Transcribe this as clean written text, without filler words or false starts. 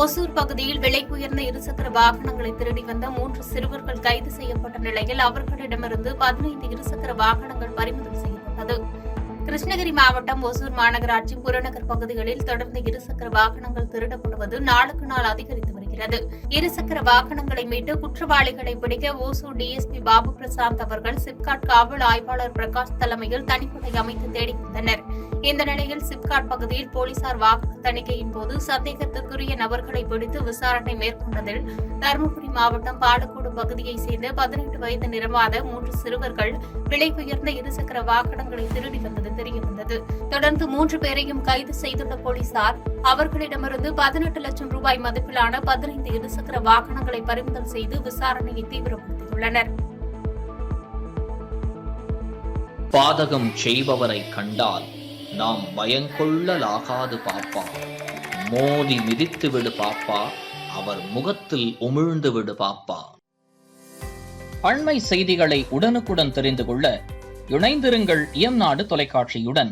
ஒசூர் பகுதியில் விலை உயர்ந்த இருசக்கர வாகனங்களை திருடி வந்த 3 சிறுவர்கள் கைது செய்யப்பட்ட நிலையில் அவர்களிடமிருந்து 15 இருசக்கர வாகனங்கள் பறிமுதல் செய்யப்பட்டது. கிருஷ்ணகிரி மாவட்டம் ஒசூர் மாநகராட்சி புறநகர் பகுதிகளில் தொடர்ந்து இருசக்கர வாகனங்கள் திருடப்படுவது நாளுக்கு நாள் அதிகரித்து வருகிறது. இருசக்கர வாகனங்களை மீட்டு குற்றவாளிகளை பிடிக்க ஒசூர் டிஎஸ்பி பாபு பிரசாந்த் அவர்கள் சிப்காட் காவல் ஆய்வாளர் பிரகாஷ் தலைமையில் தனிப்படை அமைத்து தேடி வந்தனர். இந்த நிலையில் சிப்காட் பகுதியில் போலீசார் வாகன தணிக்கையின் போது சந்தேகத்திற்குரிய நபர்களை பிடித்து விசாரணை மேற்கொண்டதில் தருமபுரி மாவட்டம் பாலக்கோடு பகுதியைச் சேர்ந்த 18 வயது நிரம்பாத 3 சிறுவர்கள் விலை உயர்ந்த இருசக்கர வாகனங்களை திருடி வந்தது தெரியவந்தது. தொடர்ந்து 3 பேரையும் கைது செய்துள்ள போலீசார் அவர்களிடமிருந்து 18 லட்சம் ரூபாய் மதிப்பிலான 15 இருசக்கர வாகனங்களை பறிமுதல் செய்து விசாரணையை தீவிரப்படுத்தியுள்ளனர். பாதகம் செய்பவரை கண்டால் நாம் பயங்கொள்ளலாகாது பாப்பா, மோதி மிதித்து விடு பாப்பா, அவர் முகத்தில் உமிழ்ந்து விடு பாப்பா. அண்மை செய்திகளை உடனுக்குடன் தெரிந்து கொள்ள இணைந்திருங்கள் இயம்நாடு தொலைக்காட்சியுடன்.